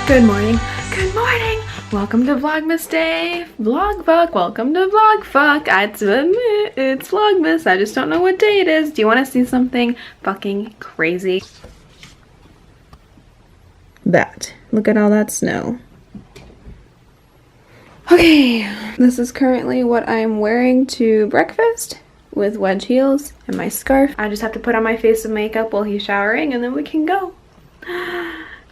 Good morning. Good morning. Welcome to Vlogmas Day. Vlog fuck. Welcome to Vlog fuck. It's Vlogmas. I just don't know what day it is. Do you want to see something fucking crazy? That. Look at all that snow. Okay, this is currently what I'm wearing to breakfast with wedge heels and my scarf. I just have to put on my face of makeup while he's showering and then we can go.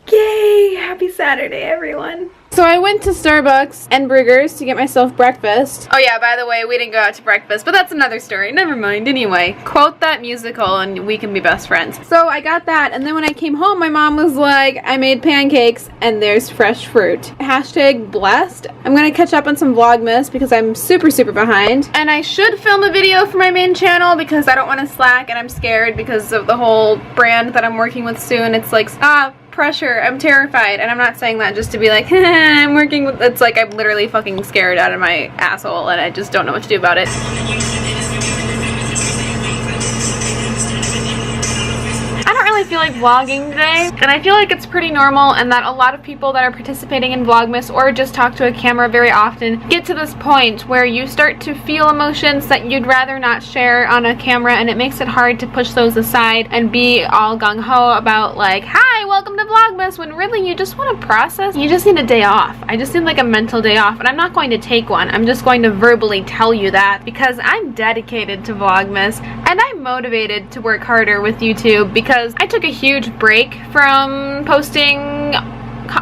Yay! Happy Saturday, everyone. So I went to Starbucks and Burgers to get myself breakfast. Oh yeah, by the way, we didn't go out to breakfast, but that's another story. Never mind. Anyway, quote that musical and we can be best friends. So I got that, and then when I came home, my mom was like, I made pancakes and there's fresh fruit. Hashtag blessed. I'm gonna catch up on some Vlogmas because I'm super behind. And I should film a video for my main channel because I don't want to slack and I'm scared because of the whole brand that I'm working with soon. It's like, pressure. I'm terrified, and I'm not saying that just to be like, I'm working with, it's like I'm literally fucking scared out of my asshole and I just don't know what to do about it. I don't really feel like vlogging today, and I feel like it's pretty normal and that a lot of people that are participating in Vlogmas or just talk to a camera very often get to this point where you start to feel emotions that you'd rather not share on a camera, and it makes it hard to push those aside and be all gung-ho about like, hi, welcome to Vlogmas, when really you just want to process. You just need a day off. I just need like a mental day off, and I'm not going to take one. I'm just going to verbally tell you that because I'm dedicated to Vlogmas and I'm motivated to work harder with YouTube because I took a huge break from posting.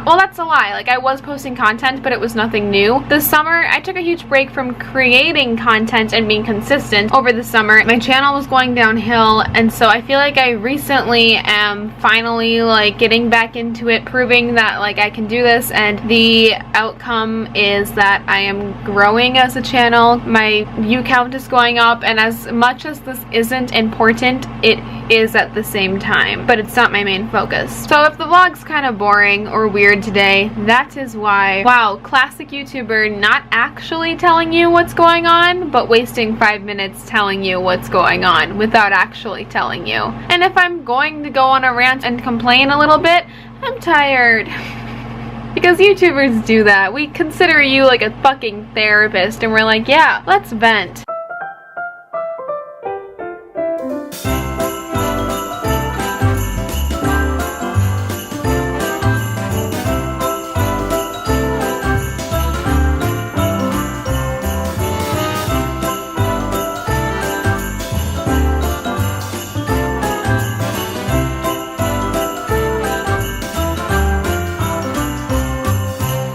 Well, that's a lie. Like, I was posting content, but it was nothing new. This summer, I took a huge break from creating content and being consistent over the summer. My channel was going downhill, and so I feel like I recently am finally, like, getting back into it, proving that, like, I can do this, and the outcome is that I am growing as a channel. My view count is going up, and as much as this isn't important, it is at the same time, but it's not my main focus. So if the vlog's kind of boring or weird today, that is why. Wow, classic YouTuber, not actually telling you what's going on, but wasting 5 minutes telling you what's going on without actually telling you. And if I'm going to go on a rant and complain a little bit, I'm tired. Because YouTubers do that. We consider you like a fucking therapist, and we're like, yeah, let's vent.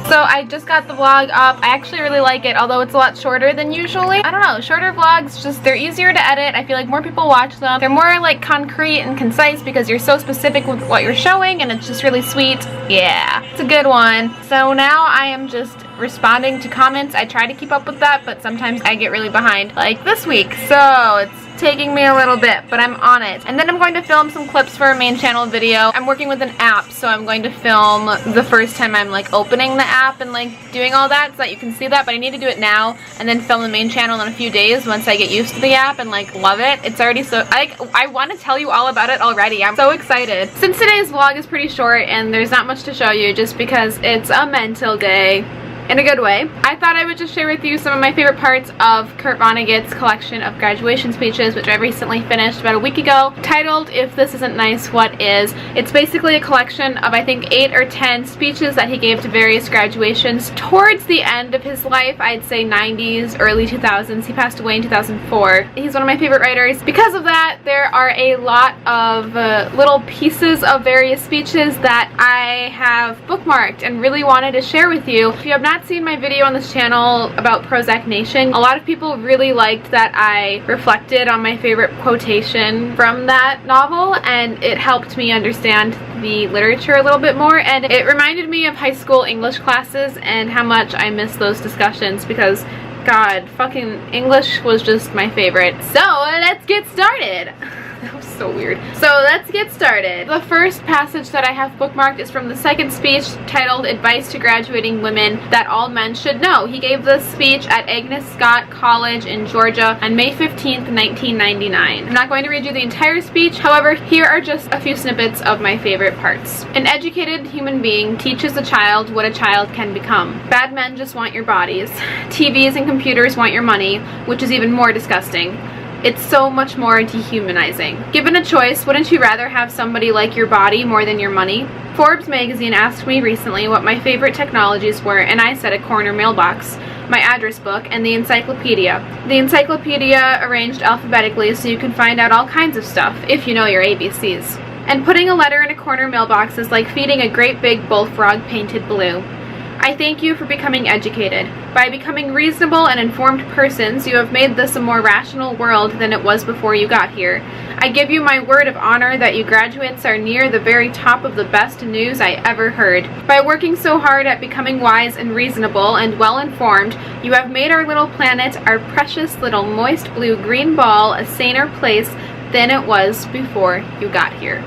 So I just got the vlog up. I actually really like it, although it's a lot shorter than usually. I don't know, shorter vlogs, just they're easier to edit. I feel like more people watch them. They're more like concrete and concise because you're so specific with what you're showing, and it's just really sweet. Yeah, it's a good one. So now I am just responding to comments. I try to keep up with that, but sometimes I get really behind, like this week. So it's taking me a little bit, but I'm on it. And then I'm going to film some clips for a main channel video. I'm working with an app, so I'm going to film the first time I'm like opening the app and like doing all that so that you can see that, but I need to do it now and then film the main channel in a few days once I get used to the app and like love it. It's already so, I want to tell you all about it already. I'm so excited. Since today's vlog is pretty short and there's not much to show you just because it's a mental day, in a good way, I thought I would just share with you some of my favorite parts of Kurt Vonnegut's collection of graduation speeches, which I recently finished about a week ago, titled If This Isn't Nice, What Is? It's basically a collection of I think 8 or 10 speeches that he gave to various graduations towards the end of his life. I'd say 90s, early 2000s. He passed away in 2004. He's one of my favorite writers. Because of that, there are a lot of little pieces of various speeches that I have bookmarked and really wanted to share with you. If you have not seen my video on this channel about Prozac Nation, a lot of people really liked that I reflected on my favorite quotation from that novel, and it helped me understand the literature a little bit more, and it reminded me of high school English classes and how much I miss those discussions because God, fucking English was just my favorite. So let's get started. That was so weird. So let's get started. The first passage that I have bookmarked is from the second speech titled Advice to Graduating Women That All Men Should Know. He gave this speech at Agnes Scott College in Georgia on May 15th, 1999. I'm not going to read you the entire speech, however, here are just a few snippets of my favorite parts. An educated human being teaches a child what a child can become. Bad men just want your bodies. TVs and computers want your money, which is even more disgusting. It's so much more dehumanizing. Given a choice, wouldn't you rather have somebody like your body more than your money? Forbes magazine asked me recently what my favorite technologies were, and I said a corner mailbox, my address book, and the encyclopedia. The encyclopedia arranged alphabetically so you can find out all kinds of stuff, if you know your ABCs. And putting a letter in a corner mailbox is like feeding a great big bullfrog painted blue. I thank you for becoming educated. By becoming reasonable and informed persons, you have made this a more rational world than it was before you got here. I give you my word of honor that you graduates are near the very top of the best news I ever heard. By working so hard at becoming wise and reasonable and well-informed, you have made our little planet, our precious little moist blue-green ball, a saner place than it was before you got here.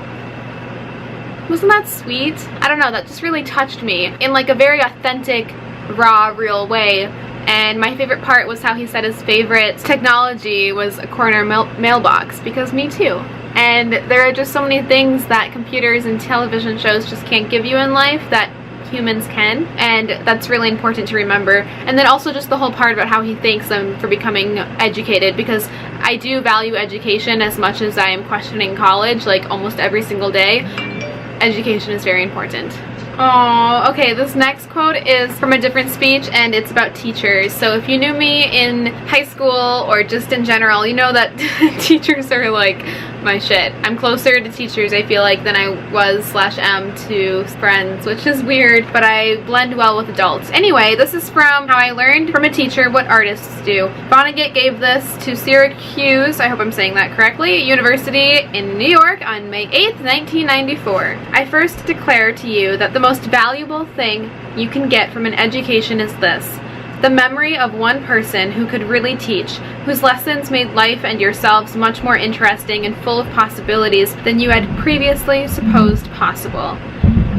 Wasn't that sweet? I don't know, that just really touched me in like a very authentic, raw, real way. And my favorite part was how he said his favorite technology was a corner mailbox, because me too. And there are just so many things that computers and television shows just can't give you in life that humans can, and that's really important to remember. And then also just the whole part about how he thanks them for becoming educated, because I do value education as much as I am questioning college, like almost every single day. Education is very important. Oh, okay, this next quote is from a different speech, and it's about teachers. So if you knew me in high school or just in general, you know that teachers are like my shit. I'm closer to teachers, I feel like, than I was/am to friends, which is weird, but I blend well with adults. Anyway, this is from how I learned from a teacher what artists do. Vonnegut gave this to Syracuse, I hope I'm saying that correctly, University in New York on May 8th, 1994. I first declare to you that the most valuable thing you can get from an education is this: the memory of one person who could really teach, whose lessons made life and yourselves much more interesting and full of possibilities than you had previously supposed possible.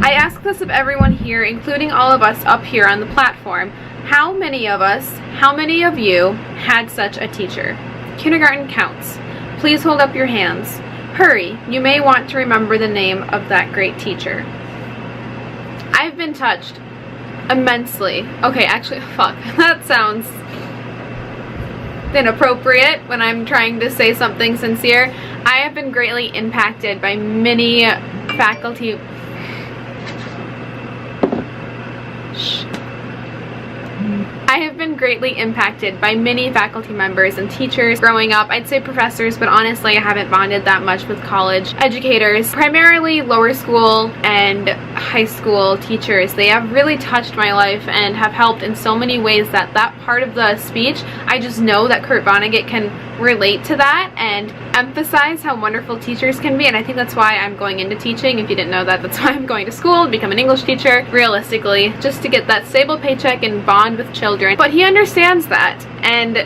I ask this of everyone here, including all of us up here on the platform. How many of us, how many of you had such a teacher? Kindergarten counts. Please hold up your hands. Hurry, you may want to remember the name of that great teacher. I've been touched immensely. Okay, actually, fuck, that sounds inappropriate when I'm trying to say something sincere. I have been greatly impacted by many faculty. I have been greatly impacted by many faculty members and teachers growing up. I'd say professors, but honestly I haven't bonded that much with college educators. Primarily lower school and high school teachers. They have really touched my life and have helped in so many ways that part of the speech, I just know that Kurt Vonnegut can relate to that and emphasize how wonderful teachers can be, and I think that's why I'm going into teaching. If you didn't know that, that's why I'm going to school to become an English teacher, realistically, just to get that stable paycheck and bond with children. But he understands that, and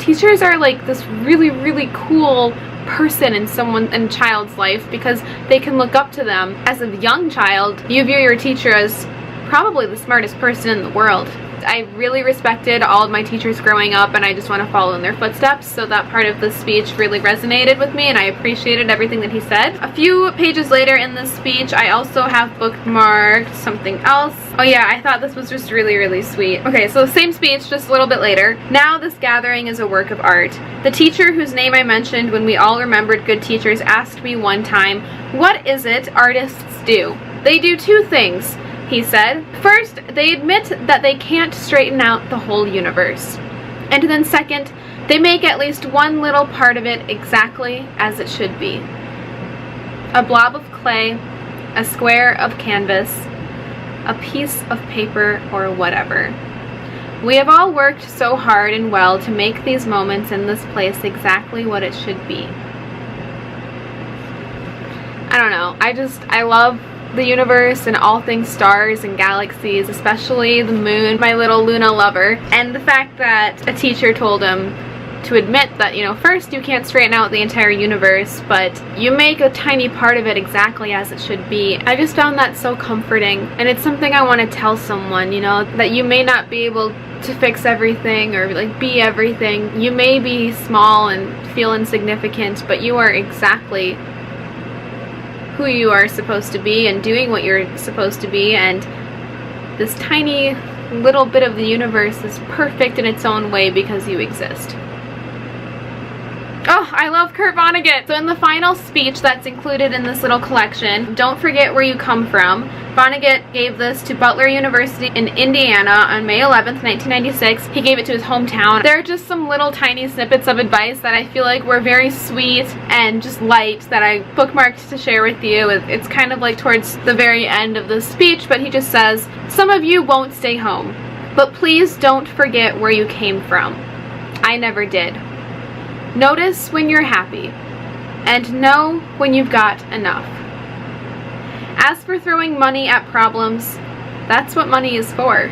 teachers are like this really, really cool person in a child's life, because they can look up to them. As a young child, you view your teacher as probably the smartest person in the world. I really respected all of my teachers growing up, and I just want to follow in their footsteps, so that part of the speech really resonated with me and I appreciated everything that he said. A few pages later in this speech, I also have bookmarked something else. Oh yeah, I thought this was just really, really sweet. Okay, so same speech, just a little bit later. Now this gathering is a work of art. The teacher whose name I mentioned when we all remembered good teachers asked me one time, "What is it artists do?" "They do two things," he said. "First, they admit that they can't straighten out the whole universe. And then second, they make at least one little part of it exactly as it should be. A blob of clay, a square of canvas, a piece of paper, or whatever. We have all worked so hard and well to make these moments in this place exactly what it should be." I don't know, I love the universe and all things stars and galaxies, especially the moon, my little Luna lover, and the fact that a teacher told him to admit that, you know, first, you can't straighten out the entire universe, but you make a tiny part of it exactly as it should be. I just found that so comforting, and it's something I want to tell someone, you know, that you may not be able to fix everything or like be everything. You may be small and feel insignificant, but you are exactly who you are supposed to be and doing what you're supposed to be, and this tiny little bit of the universe is perfect in its own way because you exist. Oh, I love Kurt Vonnegut. So in the final speech that's included in this little collection, don't forget where you come from. Vonnegut gave this to Butler University in Indiana on May 11th, 1996. He gave it to his hometown. There are just some little tiny snippets of advice that I feel like were very sweet and just light that I bookmarked to share with you. It's kind of like towards the very end of the speech, but he just says, "Some of you won't stay home, but please don't forget where you came from. I never did. Notice when you're happy, and know when you've got enough. As for throwing money at problems, that's what money is for."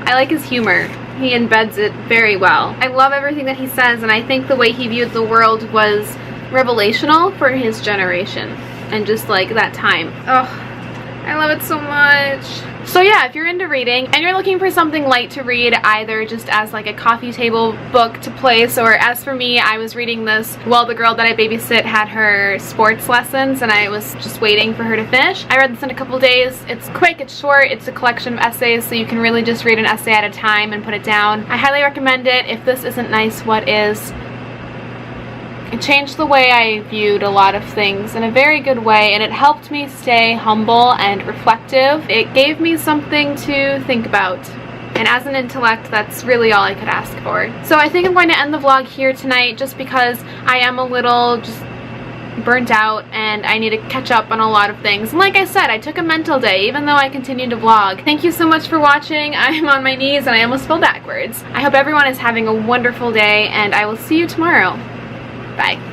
I like his humor. He embeds it very well. I love everything that he says, and I think the way he viewed the world was revelational for his generation and just like that time. Oh, I love it so much. So yeah, if you're into reading and you're looking for something light to read, either just as like a coffee table book to place, or as for me, I was reading this while the girl that I babysit had her sports lessons and I was just waiting for her to finish. I read this in a couple days. It's quick, it's short, it's a collection of essays, so you can really just read an essay at a time and put it down. I highly recommend it. If this isn't nice, what is? It changed the way I viewed a lot of things in a very good way, and it helped me stay humble and reflective. It gave me something to think about, and as an intellect, that's really all I could ask for. So I think I'm going to end the vlog here tonight just because I am a little just burnt out and I need to catch up on a lot of things. And like I said, I took a mental day even though I continued to vlog. Thank you so much for watching. I'm on my knees and I almost fell backwards. I hope everyone is having a wonderful day, and I will see you tomorrow. Bye.